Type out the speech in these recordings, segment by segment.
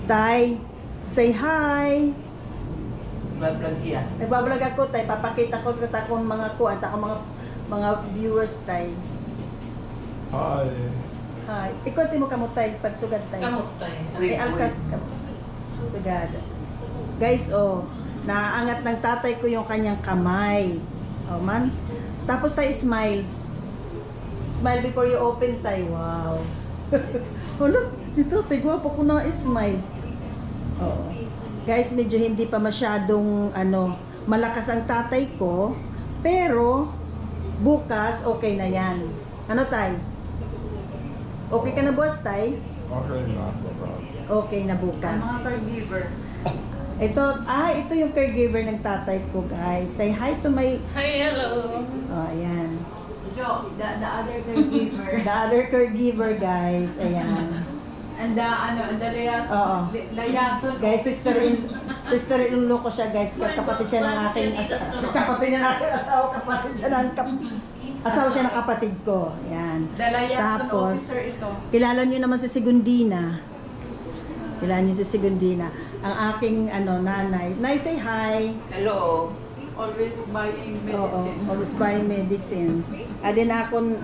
Tay, say hi. Vlog iya. Nagbablog ako, Tay. Papakita ko akong mga kuwan, mga viewers, Tay. Hi. Hi. Ikunti mo kamo, Tay, pagsugad, Tay. Kamutay. Ay, alsat. Sugad. Guys, oh, naaangat ng tatay ko yung kanyang kamay. Oh, man. Tapos, Tay, smile. Smile before you open, Tay. Wow. Hala, ito, Tay, gwapo ko na smile. Oo. Guys, medyo hindi pa masyadong malakas ang tatay ko, pero bukas okay na 'yan. Ano, Tay? Okay ka na bukas, Tay? Okay na. Okay na bukas. Mga caregiver. Ito yung caregiver ng tatay ko, guys. Say hi to my... Hi, hello. Oh, ayan. Jo, the other caregiver. The other caregiver, guys. Ayan. And the liaison. Oo. Liaison. Guys, sister-in-law ko siya, guys. Kapatid siya ng aking kapatid niya ng aking asawa, kapatid siya ng asawa siya ng kapatid ko. Ayan. The liaison Tapos, officer ito. kilala niyo naman si Segundina. Kilala niyo si Segundina. Ang aking nanay. Nay, say hi. Hello. Always buying Oo, medicine. always buy medicine. Adin akong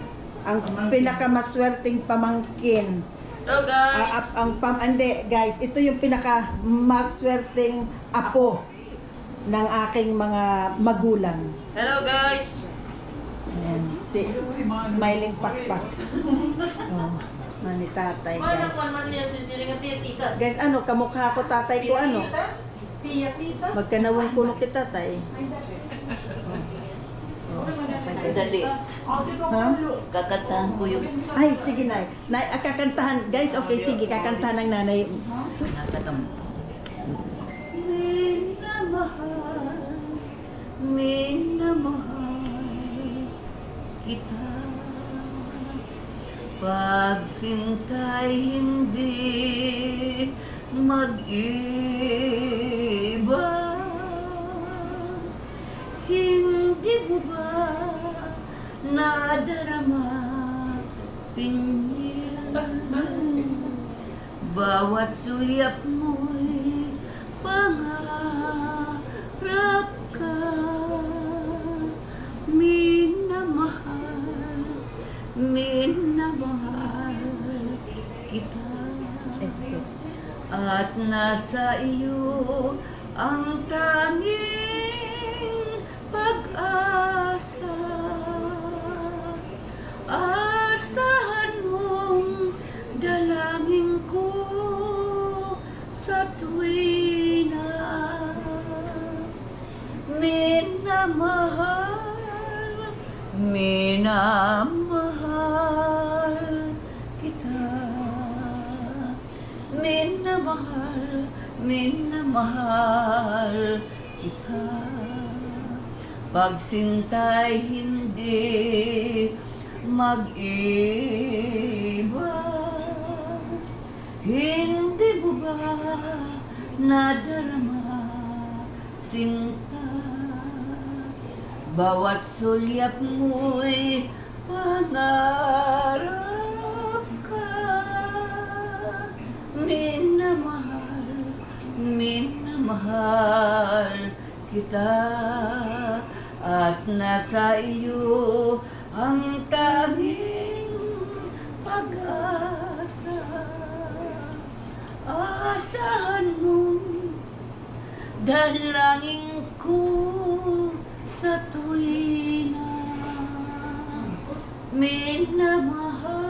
ang pinakamaswerteng pamangkin. Hello, guys. Hindi, guys, ito yung pinaka-maswerteng apo ng aking mga magulang. Hello, guys. Ayan, si smiling pakpak. Oh, ni tatay, Mana guys. kuan man yan sisilingan titas. Guys, kamukha ko tatay ko, Titas? magkanawang kuno kita, tatay. Dali. Ha? Kakantahan ko yung Ay, sige, Nay. Kakantahan. Guys, okay, sige, kakantahan ng nanay. nasa kam. Minamahal kita. Pagsintay hindi mag-iba. Hindi mo ba nadarama pinyal? Bawat sulyap mo'y pangarap ka. Minamahal kita. At nasa iyo ang tanging pag-asa. Asahan mong dalangin ko sa tuwina. Minamahal kita. Minamahal kita. Pagsintay hindi mag-iba. Hindi mo ba nadarama sinta? Bawat sulyap mo'y pangarap ka. Minamahal kita. At nasa iyo ang tanging pag-asa. Asahan mong dalangin ko sa tuwina. Minamahal,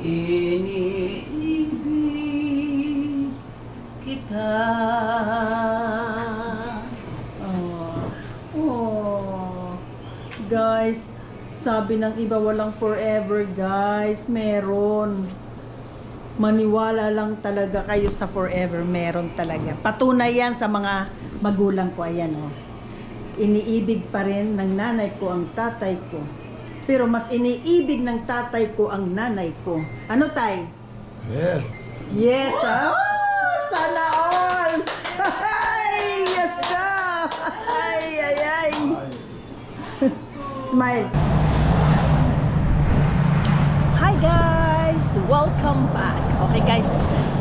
iniibig kita. Guys, sabi ng iba walang forever, guys. Meron. Maniwala lang talaga kayo sa forever. Meron talaga. Patunay yan sa mga magulang ko. Ayan, oh. Iniibig pa rin ng nanay ko ang tatay ko. Pero mas iniibig ng tatay ko ang nanay ko. Ano, Tay? Yes. Yes, ah! Sana all! Ay, yes ka! Ay, ay, ay! Smile. Hi guys! Welcome back. Okay guys,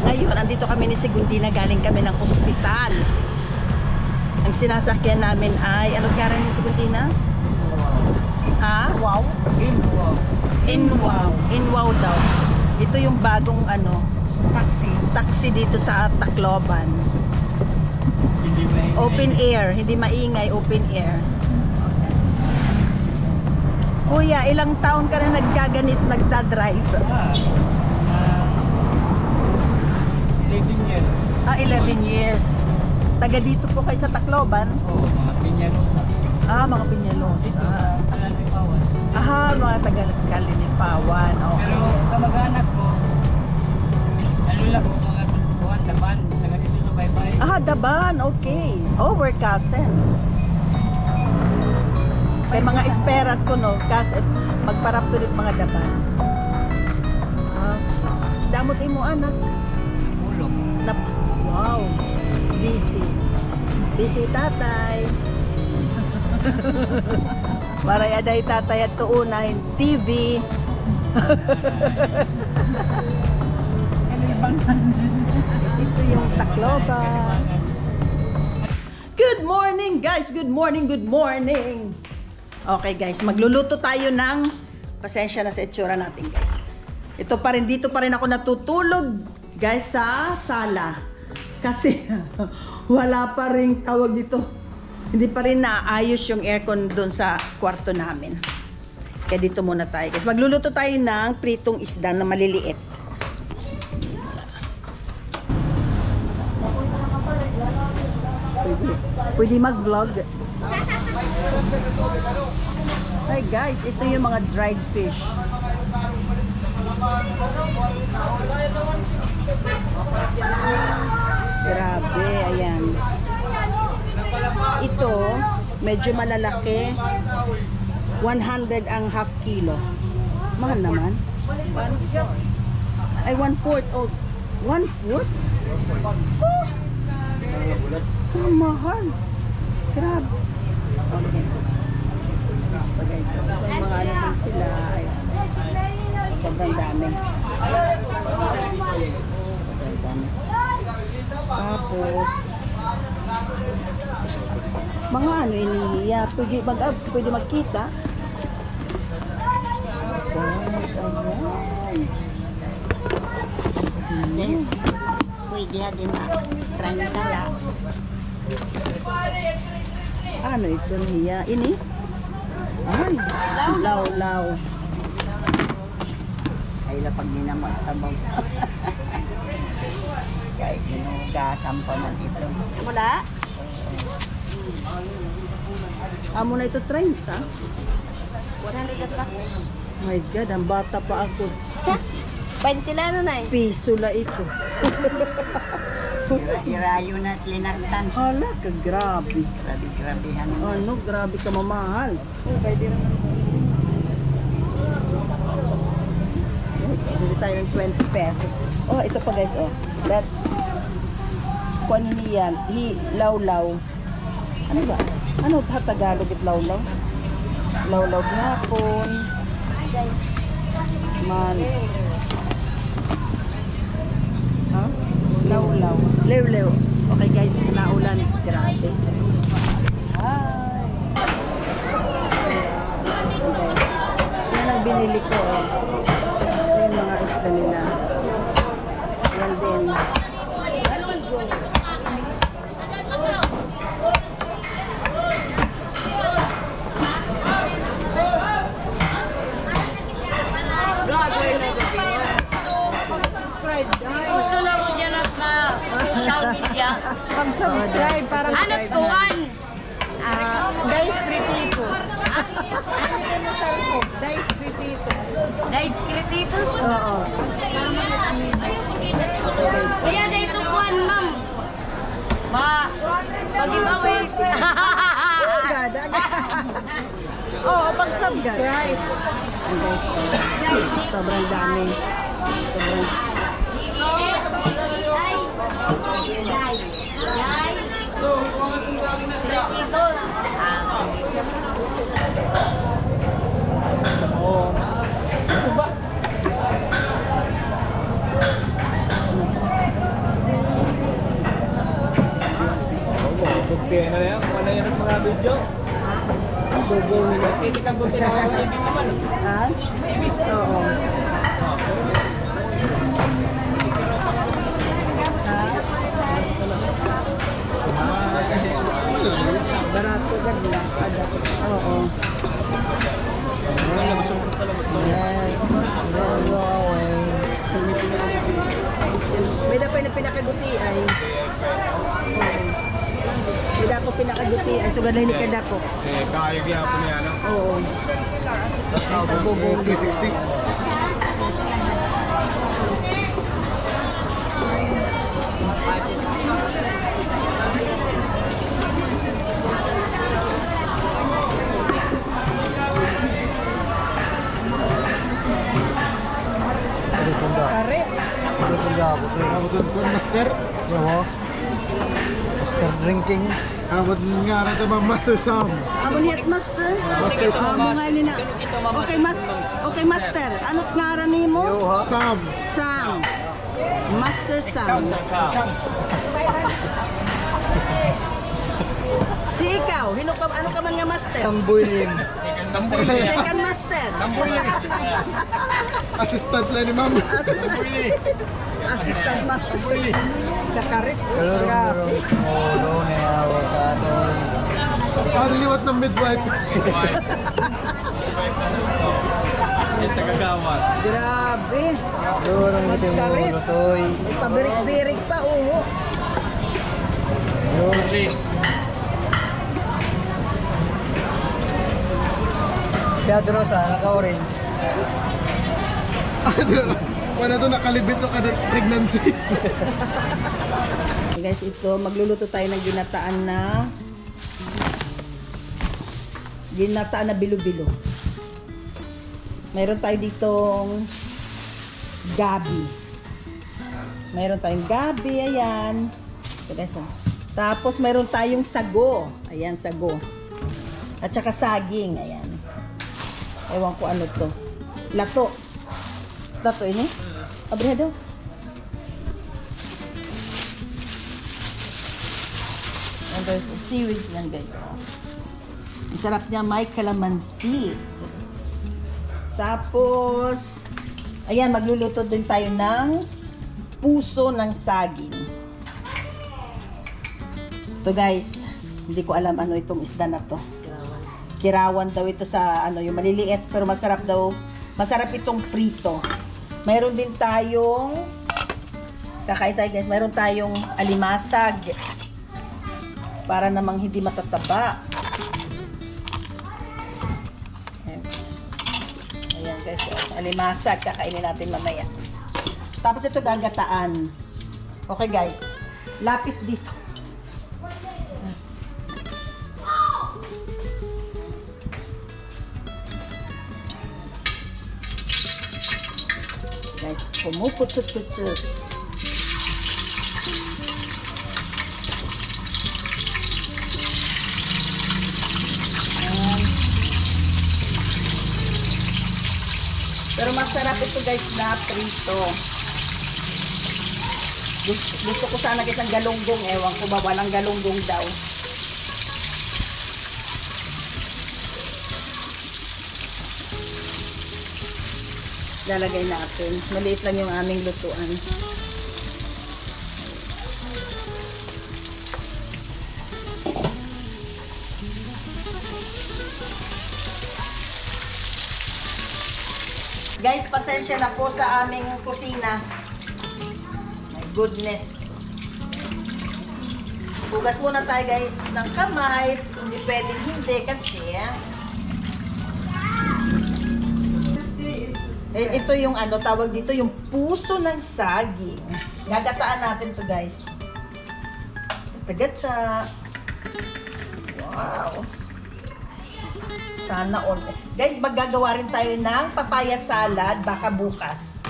ngayon andito kami ni Segundina, galing kami ng ospital. Ang sinasakyan namin ay, ano nga rin ni Segundina? Ha? Wow? Inwow daw. Ito yung bagong taxi dito sa Tacloban. Open air, hindi maingay, open air. Kuya, ilang taon ka na nagdadrive? 11 years. 11 years. Taga dito po kayo sa Tacloban? Oo, mga Piñalosa. Mga Piñalos. Kalalipawan. Mga taga Kalinipawan. Okay. Pero kamag-anak ko, ko mga tuwan, laban, sa ganito sa baybay. Daban, okay. We're cousin. May mga esperas ko, no? Kasi magparap tulit mga daban. Damot mo anak. Ulong. Wow. Busy. Busy tatay. Maray aday tatay at tuunahin TV. Ito yung Tacloban. Good morning guys! Good morning, good morning! Okay guys, magluluto tayo ng, pasensya na sa itsura natin guys. Ito pa rin, dito pa rin ako natutulog guys sa sala. Kasi wala pa rin tawag dito. Hindi pa rin naayos yung aircon doon sa kwarto namin. Kaya dito muna tayo guys. Magluluto tayo ng pritong isda na maliliit. Pwede mag-vlog. Hi guys, ito yung mga dried fish. Grabe, ayan. Ito, medyo malalaki. 100 ang half kilo. Mahal naman. Ay, 1/4. Oh, 1/4? Oh! Kamahal. Grabe. Okay. Okay, so may mga ano din sila. Ayan. Sobrang dami. Sobrang dami. Tapos, mga ano inihiya. Pwede magkita. Guys, ayan. Pwede din na. 30 lang. Ano ito niya? Ini? Ay, law. Ay, lapag din naman sa bang. Kahit ginugasan pa man ito. Wala? Amo na ito 30? 100 lang. My God, ang bata pa ako. 20 lang na eh. Piso la ito. Irayo na at linagtan. Hala ka, grabe. Grabe-grabehan. Ano, grabe ka mamahal. Guys, bili tayo ng 20 pesos. Oh, ito pa guys, oh. That's kunin niyan. Law-law. Ano ba? Ano Tagalog it law-law? Law-law gihapon. Man. Ha? Law-law. Lew-lew. Okay guys, naulan. Grabe. Hi. Yan ang binili ko. Ito yung mga isda nila. Yan din. Uso na mo dyan at na social media. Pag-subscribe para Hanap tuwan. Dice Crititos. Dice Crititos. Dice Crititos. Oo. Kaya na ito tuwan, ma'am. Pag-ibawin. Gada. Oo, pag-subscribe. Ang guys, sobrang dami. Sobrang Crititos. Kaya na yan, kung ano yan ang mga video. Sugo nila. Titikang ko tinawag ng ibig naman. Ha? Oo. Barato ganda. Oo. May dapat na pinakaguti ay. May dapat pinakaguti ay. So ganda ni kadako. Kaya kaya po niya, no? Oo. 360. Kare. Master? Master drinking. Abot nga rin ito mga Master Sam. Amo ni at master. Master Sam. Amo nga ni na. Okay master. Ano't ngaran nimo? Sam. Sam. Master Sam. Si ikaw, ano ka man nga master? Sambuilin. Second master. Assistant lang ni Ma'am. Assistant master. Kakarit. Parang liwat ng midwife. Yung tagagawat. Grabe. Durang Magkarit. May pabirik-birik pa, oo. Teatro sa naka-orange. Wala to nakalibit to kada pregnancy. Okay guys, ito magluluto tayo ng ginataan na bilo-bilo. Mayroon tayo ditong gabi. Mayroon tayong gabi, ayan. Ito guys, oh. Tapos mayroon tayong sago. Ayan, sago. At saka saging, ayan. Ewan ko ano to. Lato. Lato ini. Abriha daw. And there's seaweed yan guys. Ang sarap niya, may calamansi. Tapos, ayan, magluluto din tayo ng puso ng saging. Ito guys, hindi ko alam ano itong isda na to. Kirawan daw ito sa ano, yung maliliit pero masarap daw. Masarap itong prito. Mayroon din tayong kakain tayo guys. Mayroon tayong alimasag para namang hindi matataba. Ayan guys, alimasag kakainin natin mamaya. Tapos ito gagataan. Okay guys, lapit dito. Guys, pumuputut-tutut. Pero masarap ito guys na prito. Gusto ko sana isang galunggong. Ewan ko ba, walang galunggong daw. Lalagay natin. Maliit lang yung aming lutuan. Guys, pasensya na po sa aming kusina. My goodness. Hugas muna tayo guys ng kamay. Hindi pwedeng hindi kasi ito yung ano, tawag dito yung puso ng saging. Gagataan natin to guys. Gata-gata. Wow. Sana all. Guys, maggagawa rin tayo ng papaya salad baka bukas.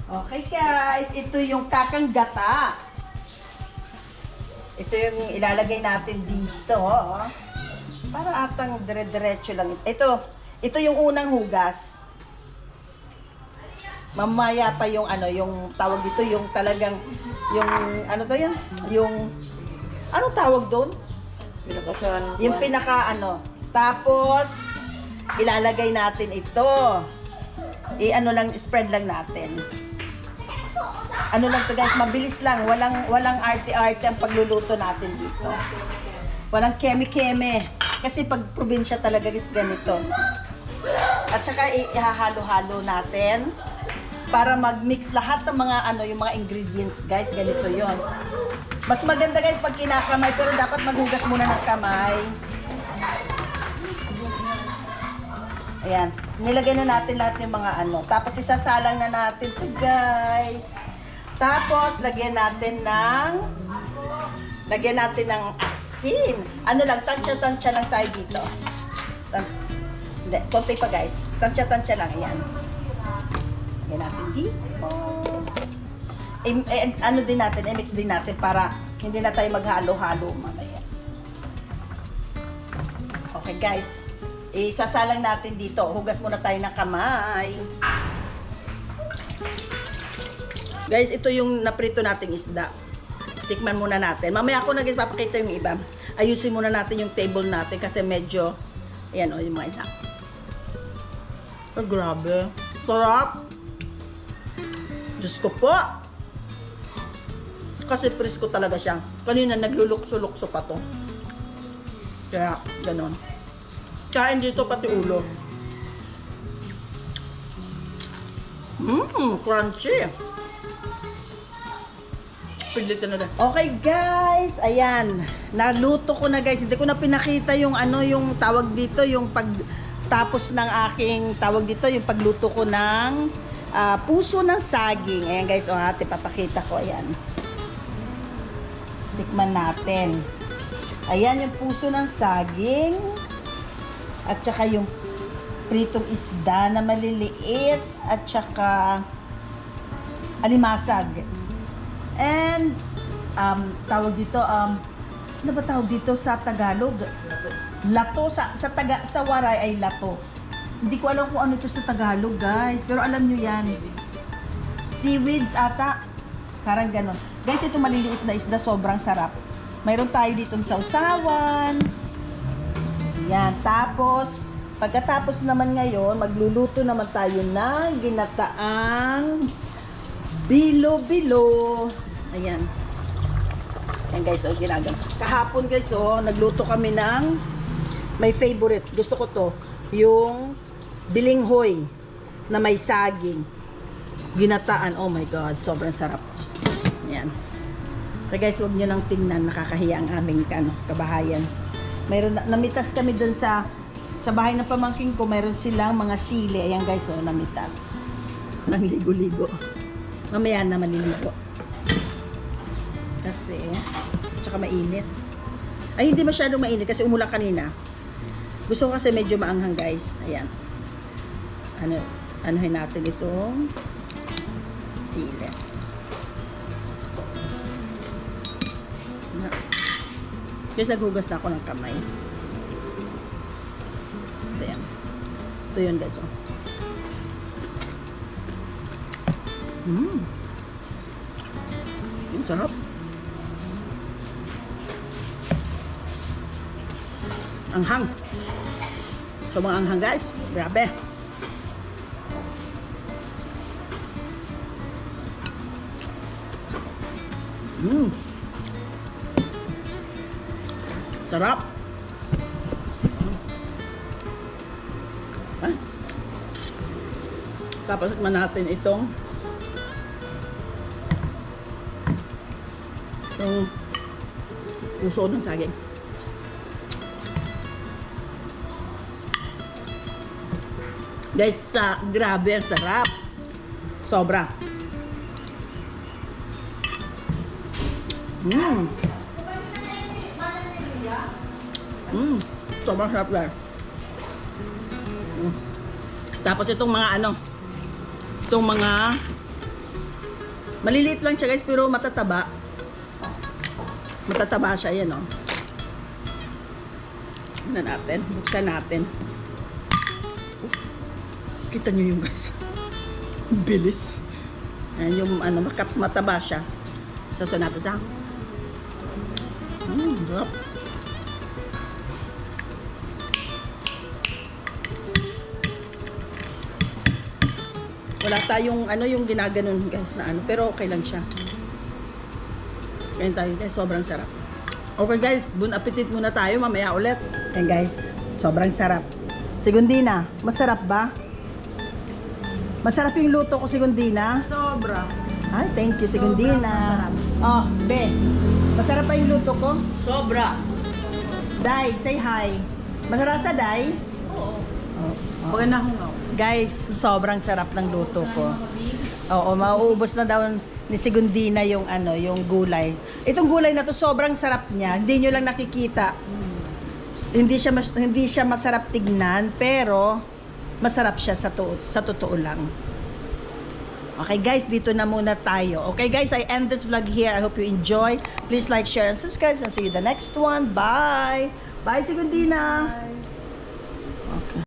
Okay guys, ito yung kakang gata. Ito yung ilalagay natin dito. Para atang dire-diretso lang. Ito yung unang hugas. Mamaya pa yung ano, yung tawag dito, yung talagang, yung ano to yun? Yung, ano tawag doon? Pinakasan. Yung pinaka ano. Tapos, ilalagay natin ito. I-ano lang, spread lang natin. Ano lang to guys, mabilis lang. Walang arte-arte ang pagluluto natin dito. Walang keme-keme. Kasi pag probinsya talaga is ganito. At saka ihahalo-halo natin para mag-mix lahat ng mga ano, yung mga ingredients, guys. Ganito 'yon. Mas maganda guys pag kinakamay, pero dapat maghugas muna ng kamay. Ayan, nilagay na natin lahat ng mga ano. Tapos isasalang na natin 'to, guys. Tapos lagyan natin ng asin. Ano lang, tansya-tansya lang tayo dito. Hindi, konti pa guys. Tansya-tansya lang, ayan. Lagyan natin dito. Ano din natin, i-mix din natin para hindi na tayo maghalo-halo mamaya. Okay guys, isasalang natin dito. Hugas muna tayo ng kamay. Guys, ito yung naprito nating isda. Tikman muna natin. Mamaya ako nagpapakita yung iba. Ayusin muna natin yung table natin kasi medyo, ayan o, yung mga isda. Oh, grabe. Sarap. Diyos ko po. Kasi presko talaga siya. Kanina naglulukso-lukso pa to. Kaya, ganon. Kain dito pati ulo. Crunchy. Pilitin na din. Okay guys, ayan. Naluto ko na guys. Hindi ko na pinakita yung ano, yung tawag dito, yung pagtapos ng aking tawag dito, yung pagluto ko ng puso ng saging. Ayan guys, ate, papakita ko. Ayan. Tikman natin. Ayan yung puso ng saging. At saka yung pritong isda na maliliit. At saka alimasag. And tawag dito ano ba tawag dito sa Tagalog? Lato sa Waray ay lato. Hindi ko alam kung ano ito sa Tagalog, guys, pero alam niyo 'yan. Seaweeds ata. Parang ganon. Guys, ito maliliit na isda, sobrang sarap. Mayroon tayo ditong sausawan. Yan, tapos pagkatapos naman ngayon, magluluto naman tayo ng ginataang bilo-bilo. Ayan. Ayan guys, oh, ginagawa. Kahapon guys, oh, nagluto kami ng may favorite. Gusto ko to. Yung bilinghoy na may saging. Ginataan. Oh my God, sobrang sarap. Ayan. So guys, huwag nyo nang tingnan. Nakakahiya ang aming kabahayan. Mayroon, namitas kami dun sa bahay ng pamangking ko. Mayroon silang mga sili. Ayan guys, oh, namitas. Nang ligo-ligo. Mamaya na maliligo. Kasi, tsaka mainit. Ay, hindi masyadong mainit kasi umulan kanina. Gusto ko kasi medyo maanghang guys. Ayan. Anuhin natin itong sili. Guys, naghugas na ako ng kamay. Ayan. Ito yun guys, oh. Ang sarap. Anghang. Sobrang anghang guys. Grabe. Sarap. Tapos tikman natin itong puso ng saging. Guys, grabe, ang sarap. Sobra. Sobrang sarap guys. Tapos itong mga itong mga maliliit lang siya guys, pero matataba. Matataba siya, yan, oh. Tignan natin, buksan natin. Kita nyo yung guys. Bilis. Ayan yung ano, mataba siya. Sasun natin sa. Sarap. Wala tayong ano yung ginaganon guys na ano, pero okay lang siya. Kain tayo guys, sobrang sarap. Okay guys, bon appetit muna tayo, mamaya ulit. Ayan guys, sobrang sarap. Segundina, masarap ba? Masarap yung luto ko, Segundina. Sobra. Ay, thank you, Segundina. Oh, be. Masarap pa yung luto ko? Sobra. Day, say hi. Masarap sa Day? Oo. Huwag na hungaw. Guys, sobrang sarap ng luto ko. Oo, mauubos na daw ni Segundina yung ano, yung gulay. Itong gulay na to sobrang sarap niya. Hindi nyo lang nakikita. Hindi siya masarap tignan, pero masarap siya sa totoo lang. Okay guys, dito na muna tayo. Okay guys, I end this vlog here. I hope you enjoy. Please like, share, and subscribe. And see you the next one. Bye! Bye, Segundina! Okay.